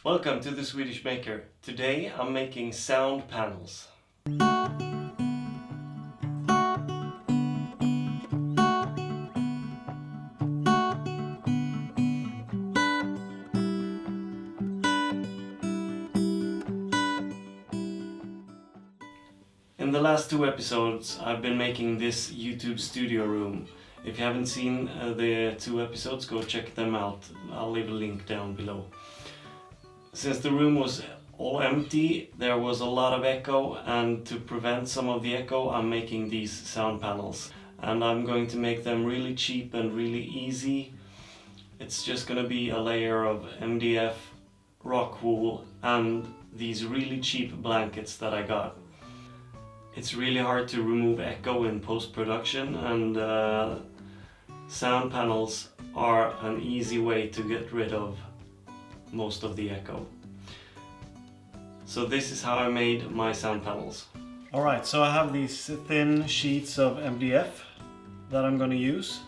Welcome to the Swedish Maker. Today I'm making sound panels. In the last two episodes I've been making this YouTube studio room. If you haven't seen the two episodes, go check them out. I'll leave a link down below. Since the room was all empty, there was a lot of echo, and to prevent some of the echo I'm making these sound panels. And I'm going to make them really cheap and really easy. It's just gonna be a layer of MDF, rock wool and these really cheap blankets that I got. It's really hard to remove echo in post-production, and sound panels are an easy way to get rid of most of the echo. So this is how I made my sound panels. Alright, so I have these thin sheets of MDF that I'm going to use.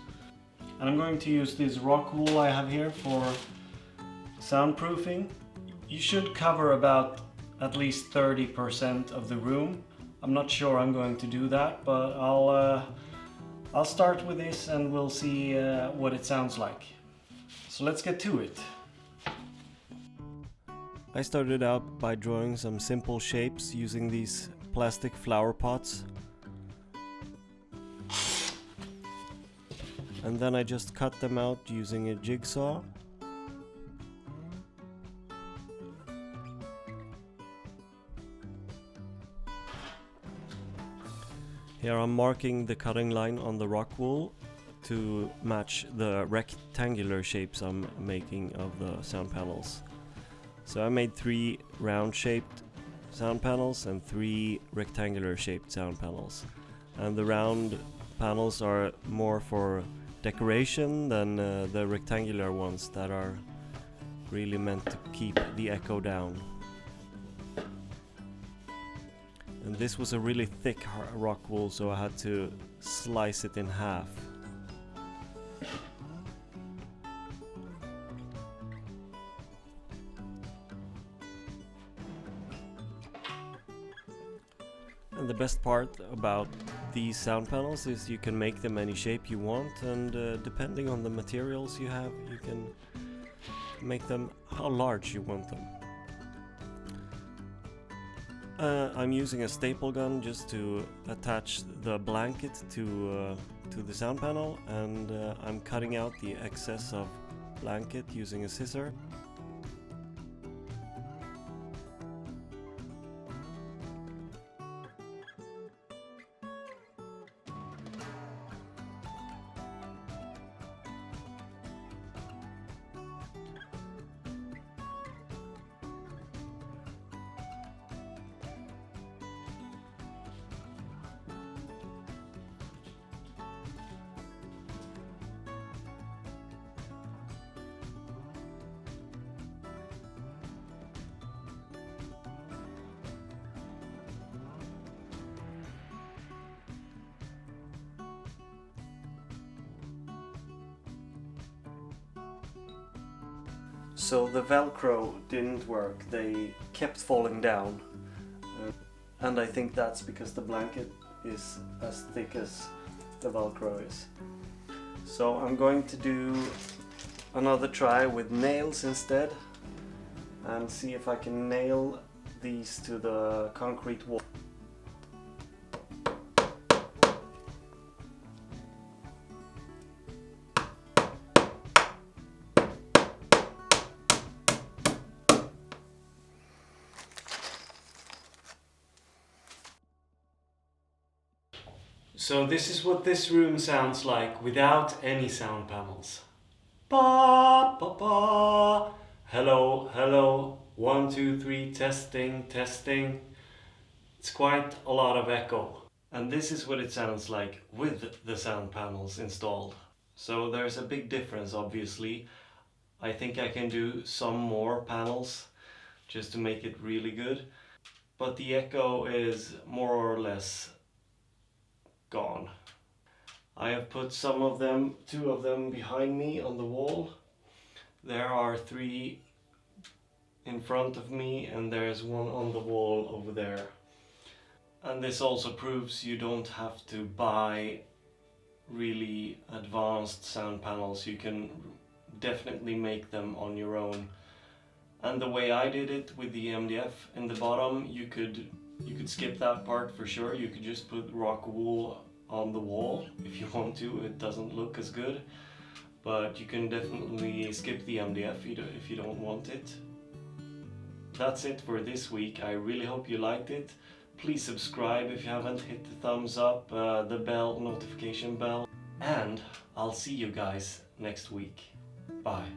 And I'm going to use this rock wool I have here for soundproofing. You should cover about at least 30% of the room. I'm not sure I'm going to do that, but I'll start with this and we'll see what it sounds like. So let's get to it. I started out by drawing some simple shapes using these plastic flower pots. And then I just cut them out using a jigsaw. Here I'm marking the cutting line on the rock wool to match the rectangular shapes I'm making of the sound panels. So I made 3 round shaped sound panels and 3 rectangular shaped sound panels. And the round panels are more for decoration than the rectangular ones that are really meant to keep the echo down. And this was a really thick rock wool, so I had to slice it in half. And the best part about these sound panels is you can make them any shape you want, and depending on the materials you have, you can make them how large you want them. I'm using a staple gun just to attach the blanket to the sound panel, and I'm cutting out the excess of blanket using a scissor. So the Velcro didn't work, they kept falling down. And I think that's because the blanket is as thick as the Velcro is. So I'm going to do another try with nails instead and see if I can nail these to the concrete wall. So this is what this room sounds like without any sound panels. Ba, ba, ba. Hello, hello, 1, 2, 3, testing, testing. It's quite a lot of echo. And this is what it sounds like with the sound panels installed. So there's a big difference, obviously. I think I can do some more panels just to make it really good. But the echo is more or less gone. I have put some of them, 2 of them behind me on the wall. There are 3 in front of me, and there's one on the wall over there. And this also proves you don't have to buy really advanced sound panels. You can definitely make them on your own. And the way I did it with the MDF in the bottom, you could skip that part for sure. You could just put rock wool on the wall if you want to. It doesn't look as good, but you can definitely skip the MDF if you don't want it. That's it for this week. I really hope you liked it. Please subscribe if you haven't, hit the thumbs up, the bell, notification bell, and I'll see you guys next week. Bye.